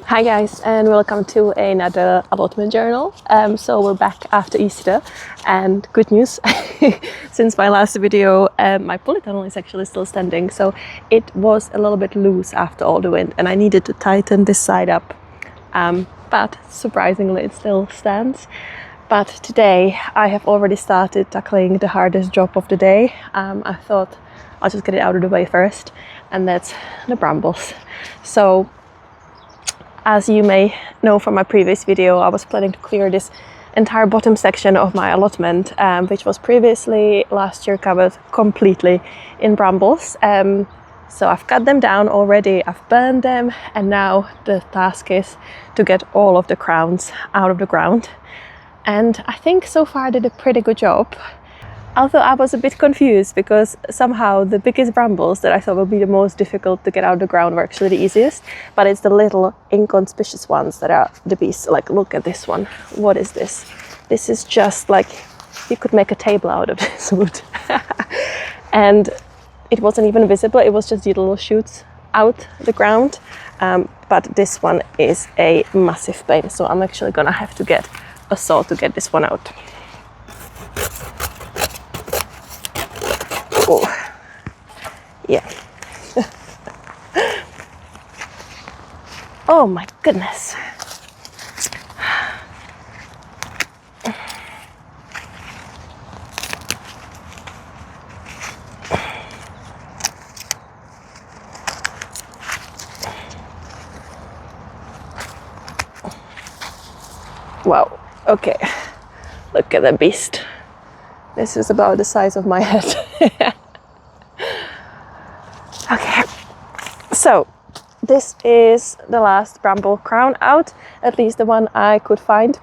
Hi guys, and welcome to another allotment journal. So we're back after Easter, and good news, since my last video, my pulley tunnel is actually still standing. So it was a little bit loose after all the wind, and I needed to tighten this side up. But surprisingly, it still stands. But today I have already started tackling the hardest job of the day. I thought I'll just get it out of the way first, and that's the brambles. So as you may know from my previous video, I was planning to clear this entire bottom section of my allotment, which was previously last year covered completely in brambles. So I've cut them down already, I've burned them, and now the task is to get all of the crowns out of the ground. And I think so far I did a pretty good job. Although I was a bit confused because somehow the biggest brambles that I thought would be the most difficult to get out of the ground were actually the easiest. But it's the little inconspicuous ones that are the beast. Like, look at this one. What is this? This is just like, you could make a table out of this wood. And it wasn't even visible. It was just the little shoots out the ground. But this one is a massive pain. So I'm actually gonna have to get a saw to get this one out. Oh, yeah. Oh my goodness. Wow, okay. Look at the beast. This is about the size of my head. Okay, so this is the last bramble crown out, at least the one I could find.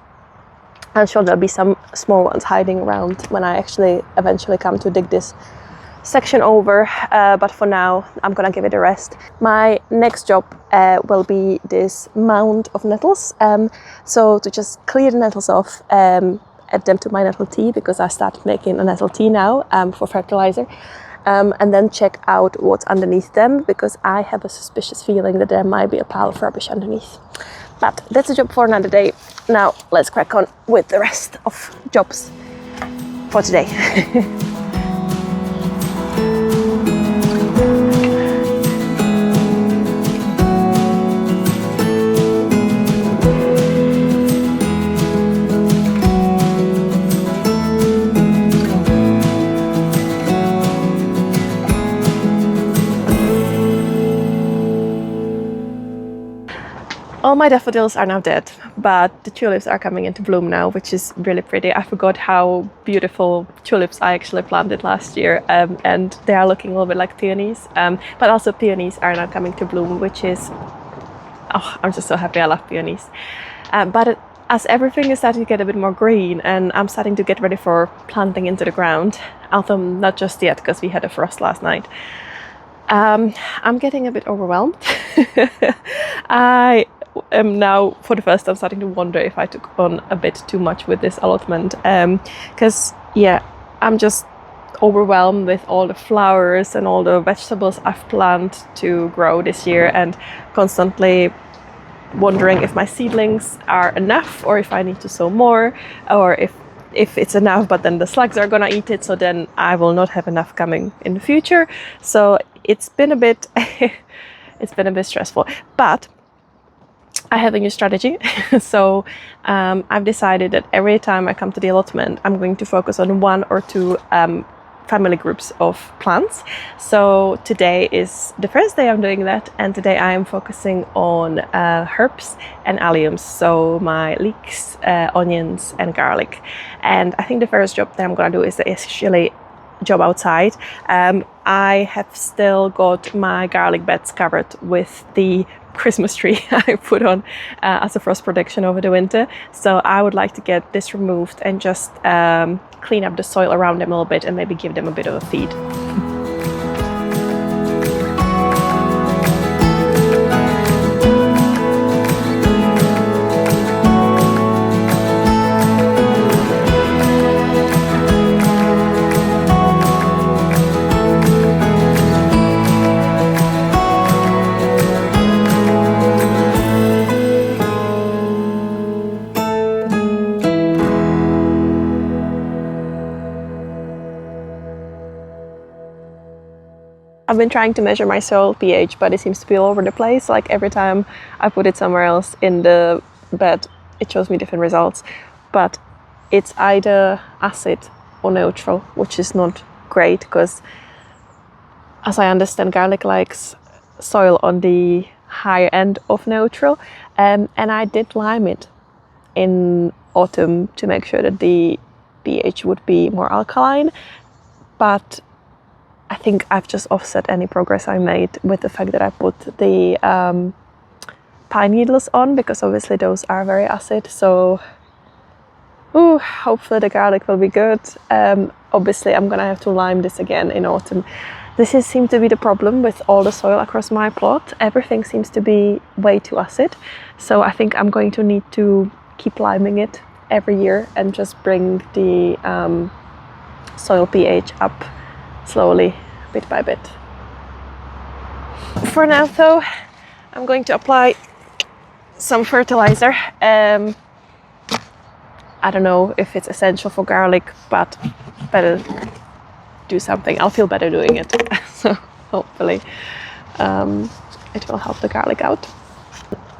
I'm sure there'll be some small ones hiding around when I actually eventually come to dig this section over, but for now I'm gonna give it a rest. My next job will be this mound of nettles, so to just clear the nettles off, add them to my nettle tea, because I started making a nettle tea now for fertilizer, and then check out what's underneath them, because I have a suspicious feeling that there might be a pile of rubbish underneath. But that's a job for another day. Now let's crack on with the rest of jobs for today. All my daffodils are now dead, but the tulips are coming into bloom now, which is really pretty. I forgot how beautiful tulips I actually planted last year, and they are looking a little bit like peonies. But also peonies are now coming to bloom, which is, oh, I'm just so happy. I love peonies. As everything is starting to get a bit more green, and I'm starting to get ready for planting into the ground, although not just yet because we had a frost last night, I'm getting a bit overwhelmed. I am now, for the first time, starting to wonder if I took on a bit too much with this allotment, because yeah, I'm just overwhelmed with all the flowers and all the vegetables I've planned to grow this year, and constantly wondering if my seedlings are enough, or if I need to sow more, or if it's enough but then the slugs are gonna eat it, so then I will not have enough coming in the future. So it's been a bit stressful, but I have a new strategy. So I've decided that every time I come to the allotment, I'm going to focus on one or two family groups of plants. So today is the first day I'm doing that, and today I am focusing on herbs and alliums, so my leeks, onions and garlic. And I think the first job that I'm gonna do is actually job outside. I have still got my garlic beds covered with the Christmas tree I put on as a frost protection over the winter. So I would like to get this removed and just clean up the soil around them a little bit, and maybe give them a bit of a feed. I've been trying to measure my soil pH, but it seems to be all over the place. Like every time I put it somewhere else in the bed, it shows me different results. But it's either acid or neutral, which is not great because, as I understand, garlic likes soil on the higher end of neutral. And I did lime it in autumn to make sure that the pH would be more alkaline, but I think I've just offset any progress I made with the fact that I put the pine needles on, because obviously those are very acid. So hopefully the garlic will be good. Obviously I'm gonna have to lime this again in autumn. This seems to be the problem with all the soil across my plot. Everything seems to be way too acid, so I think I'm going to need to keep liming it every year and just bring the soil pH up slowly, bit by bit. For now though, I'm going to apply some fertilizer. I don't know if it's essential for garlic, but better do something. I'll feel better doing it. So hopefully it will help the garlic out.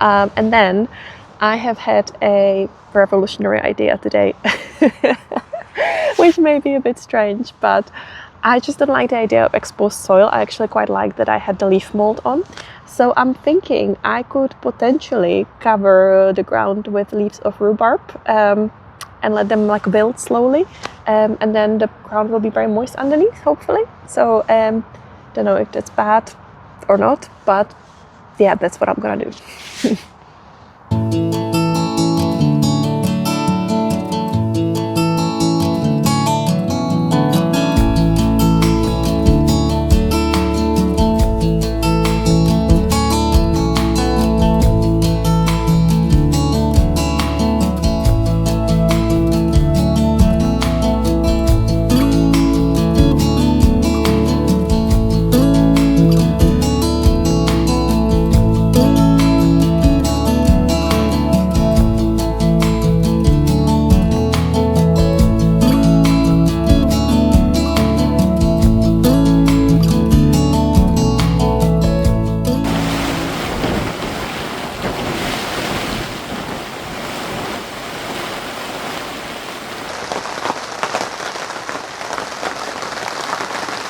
And then I have had a revolutionary idea today, which may be a bit strange, but I just don't like the idea of exposed soil. I actually quite like that I had the leaf mold on. So I'm thinking I could potentially cover the ground with leaves of rhubarb and let them like build slowly. And then the ground will be very moist underneath, hopefully. So don't know if that's bad or not, but yeah, that's what I'm gonna do.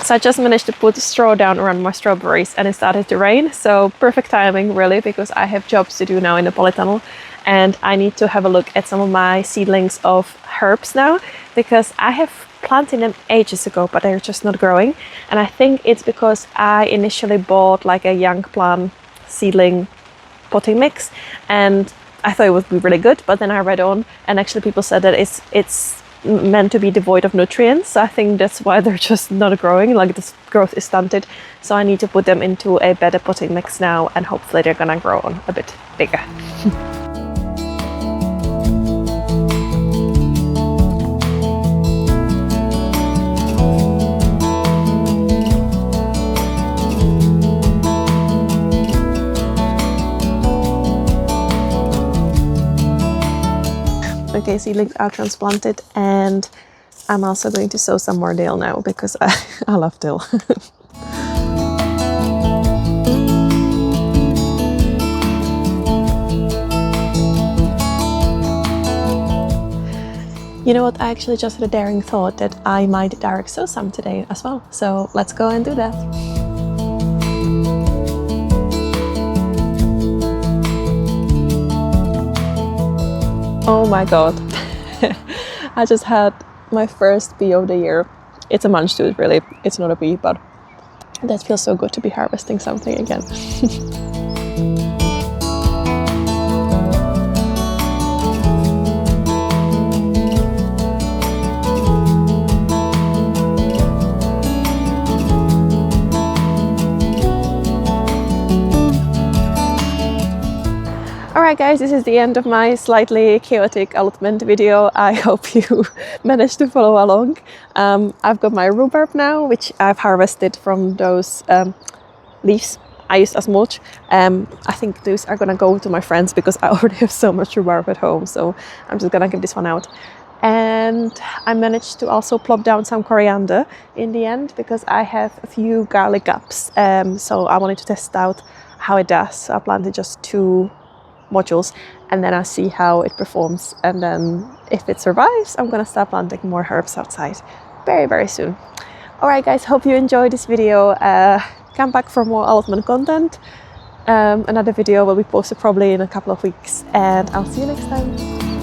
So I just managed to put straw down around my strawberries and it started to rain. So perfect timing really, because I have jobs to do now in the polytunnel and I need to have a look at some of my seedlings of herbs now, because I have planted them ages ago, but they're just not growing. And I think it's because I initially bought like a young plant seedling potting mix and I thought it would be really good, but then I read on and actually people said that it's meant to be devoid of nutrients. So I think that's why they're just not growing, like this growth is stunted. So I need to put them into a better potting mix now and hopefully they're gonna grow on a bit bigger. Okay, seedlings are transplanted and I'm also going to sow some more dill now because I love dill. You know what, I actually just had a daring thought that I might direct sow some today as well. So let's go and do that. Oh my god, I just had my first bee of the year. It's a munch tooth really, it's not a bee, but that feels so good to be harvesting something again. Alright guys, this is the end of my slightly chaotic allotment video. I hope you managed to follow along. I've got my rhubarb now, which I've harvested from those leaves I used as mulch. I think those are gonna go to my friends because I already have so much rhubarb at home, so I'm just gonna give this one out. And I managed to also plop down some coriander in the end because I have a few garlic ups. So I wanted to test out how it does. So I planted just 2 modules and then I see how it performs. And then if it survives, I'm gonna start planting more herbs outside very, very soon. All right, guys, hope you enjoyed this video. Come back for more allotment content. Another video will be posted probably in a couple of weeks, and I'll see you next time.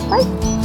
Bye.